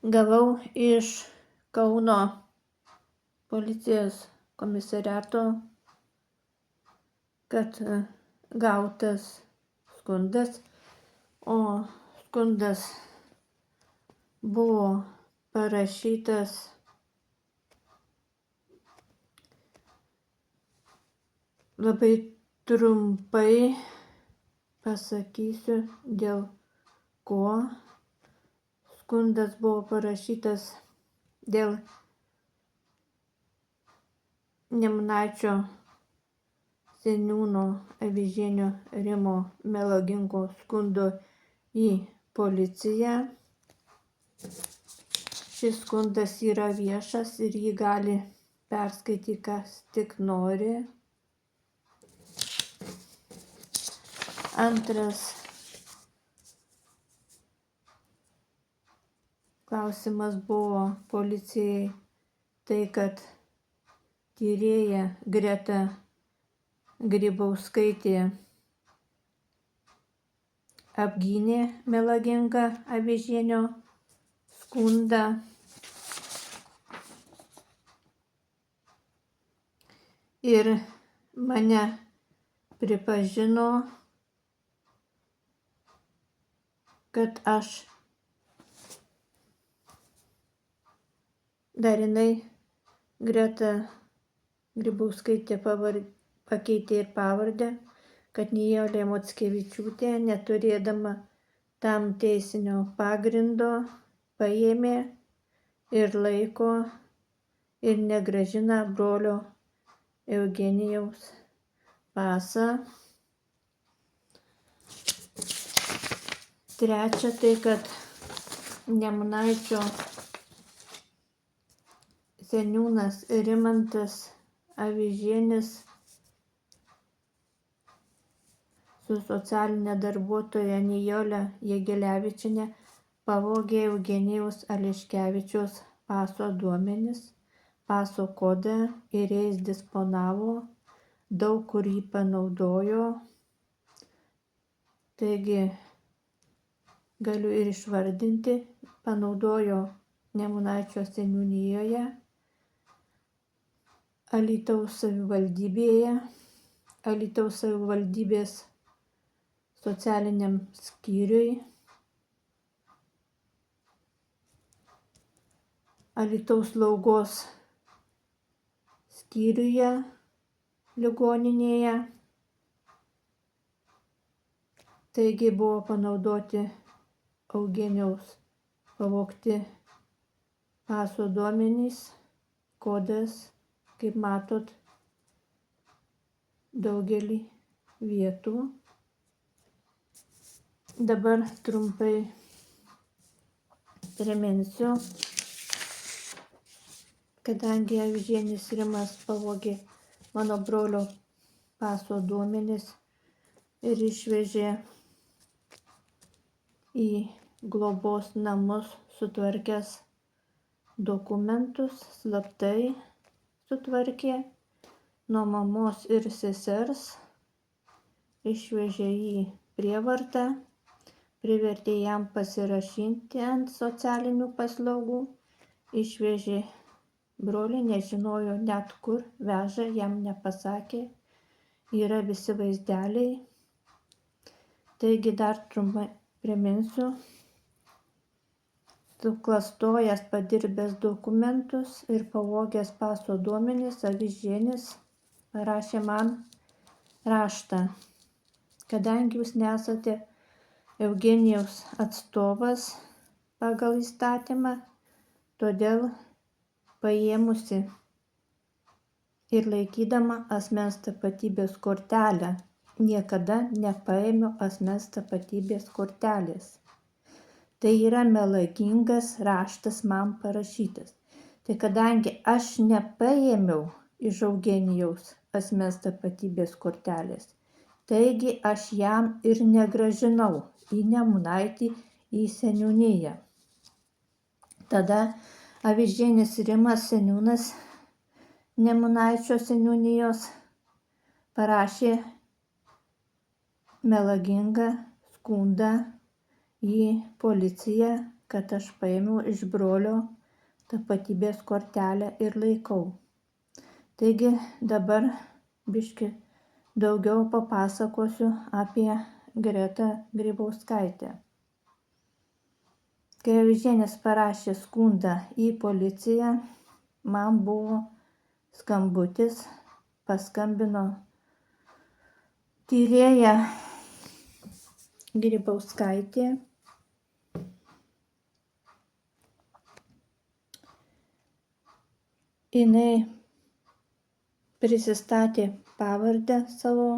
Gavau iš Kauno policijos komisariato, kad gautas skundas, o skundas buvo parašytas labai trumpai pasakysiu, dėl ko. Skundas buvo parašytas dėl Nemunaičio seniūno Avižienio Rimo melagingo skundo į policiją. Šis skundas yra viešas ir jį gali perskaityti kas tik nori. Antras klausimas buvo policijai tai, kad tyrėja Greta Grybauskaitė apgynė melagingą Avižienio skundą ir mane pripažino, kad aš dar jinai Greta Grybauskaitė pakeitė ir pavardę, kad Nijolė Mockevičiūtė, neturėdama tam teisinio pagrindo, paėmė ir laiko ir negrąžina brolio Eugenijaus pasą. Trečia tai, kad Nemunaičio seniūnas Rimantas Avižienis su socialine darbuotoja Nijole Jegelevičiene pavogė Eugenijaus Ališkevičiaus paso duomenis, paso kodą ir jais disponavo, daug kur jį panaudojo. Taigi galiu ir išvardinti, panaudojo Nemunaičio seniūnijoje, Alytaus savivaldybėje, Alytaus savivaldybės socialiniam skyriui, Alytaus slaugos skyriuje ligoninėje. Taigi buvo panaudoti Eugenijaus pavogti paso duomenys, kodas, kaip matot, daugelį vietų. Dabar trumpai priminsiu, kadangi Avižienis Rimas pavogė mano brolio paso duomenis ir išvežė į globos namus, sutvarkęs dokumentus, slaptai sutvarkė nuo mamos ir sesers, išvežė jį prievartą, privertė jam pasirašyti ant socialinių paslaugų, išvežė brolį, nežinojo net kur veža, jam nepasakė, yra visi vaizdeliai. Taigi dar trumpai priminsiu, suklastojęs padirbęs dokumentus ir pavogęs paso duomenis, Avižienis parašė man raštą. Kadangi jūs nesate Eugenijaus atstovas pagal įstatymą, todėl paėmusi ir laikydama asmens tapatybės kortelę, niekada nepaėmiau asmens tapatybės kortelės. Tai yra melagingas raštas man parašytas. Tai kadangi aš nepaėmiau iš Eugenijaus asmens tapatybės kortelės, taigi aš jam ir negrąžinau į Nemunaitį, į seniūniją. Tada Avižienis Rimas, seniūnas Nemunaičio seniūnijos, parašė melagingą skundą į policiją, kad aš paėmiau iš brolio tapatybės kortelę ir laikau. Taigi dabar biškį daugiau papasakosiu apie Gretą Grybauskaitę. Kai Avižienis parašė skundą į policiją, man buvo skambutis, paskambino tyrėja Grybauskaitė. Jinai prisistatė pavardę savo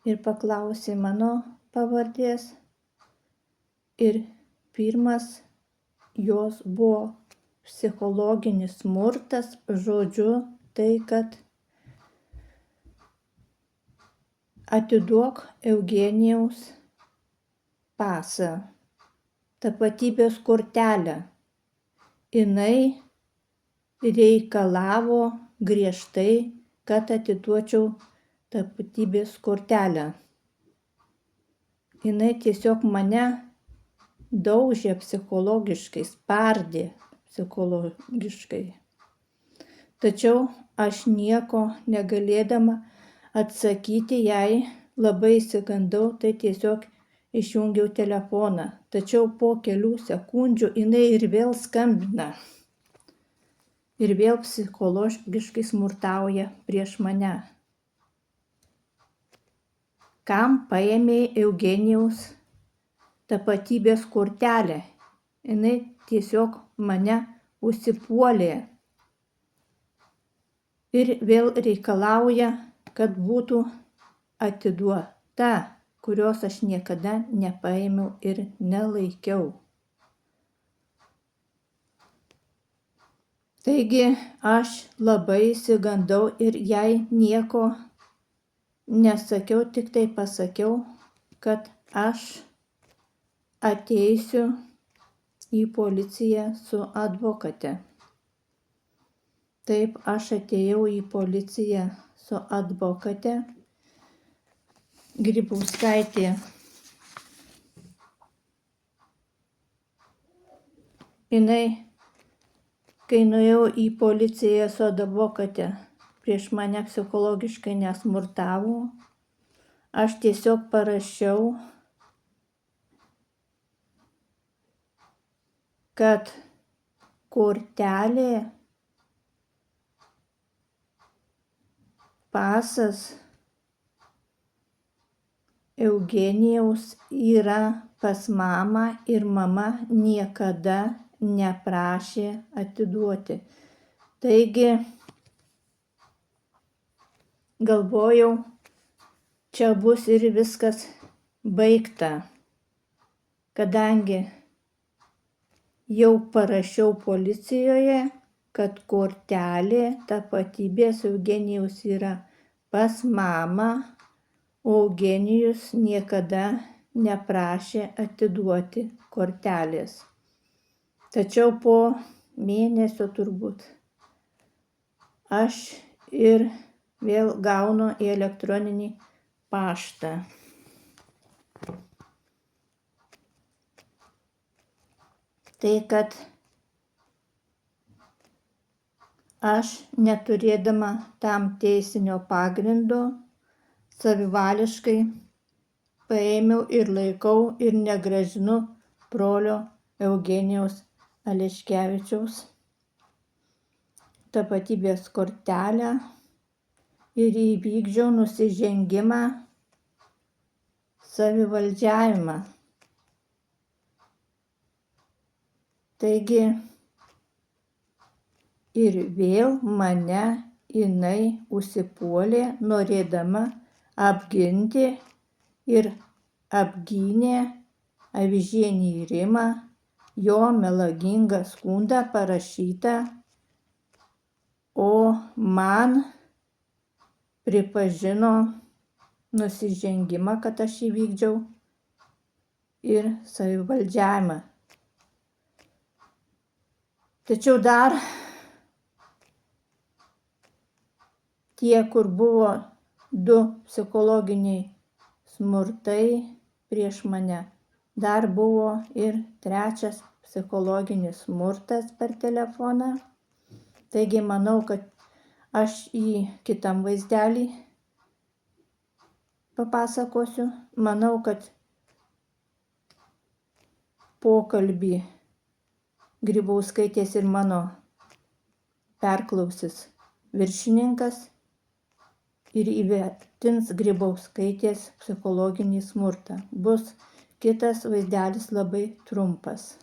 ir paklausė mano pavardės. Ir pirmas jos buvo psichologinis smurtas, žodžiu, tai kad atiduok Eugenijaus pasą, tapatybės kortelę. Jinai reikalavo griežtai, kad atiduočiau tapatybės kortelę. Jinai tiesiog mane daužė psichologiškai, spardė psichologiškai. Tačiau aš nieko negalėdama atsakyti jai, labai išsigandau, tai tiesiog išjungiau telefoną. Tačiau po kelių sekundžių jinai ir vėl skambina. Ir vėl psichologiškai smurtauja prieš mane. Kam paėmė Eugenijaus tapatybės kortelę? Jinai tiesiog mane užsipuolė. Ir vėl reikalauja, kad būtų atiduota, kurios aš niekada nepaėmiau ir nelaikiau. Taigi aš labai išsigandau ir jai nieko nesakiau, tik tai pasakiau, kad aš ateisiu į policiją su advokate. Taip, aš atėjau į policiją su advokate. Grybauskaitė kai nuėjau į policiją su advokate, prieš mane psichologiškai nesmurtavo. Aš tiesiog parašiau, kad kortelė, pasas Eugenijaus yra pas mamą ir mama niekada neprašė atiduoti. Taigi galvojau, čia bus ir viskas baigta, kadangi jau parašiau policijoje, kad kortelė tapatybės Eugenijaus yra pas mamą, o Eugenijus niekada neprašė atiduoti kortelės. Tačiau po mėnesio turbūt aš ir vėl gaunu į elektroninį paštą. Tai kad aš neturėdama tam teisinio pagrindo savivališkai paėmiau ir laikau ir negrąžinu brolio Eugenijaus Aleškevičiaus tapatybės kortelę ir įvykdžiau nusižengimą, savivaldžiavimą. Taigi ir vėl mane jinai užsipuolė, norėdama apginti ir apgynė Avižienį Rimą, jo melagingą skundą parašytą, o man pripažino nusižengimą, kad aš įvykdžiau ir savivaldžiavimą. Tačiau dar tie, kur buvo 2 psichologiniai smurtai prieš mane, dar buvo ir 3 psichologinis smurtas per telefoną. Taigi manau, kad aš į kitam vaizdelį papasakosiu. Manau, kad pokalbį Grybauskaitės ir mano perklausys viršininkas ir įvertins Grybauskaitės psichologinį smurtą. Bus kitas vaizdelis labai trumpas.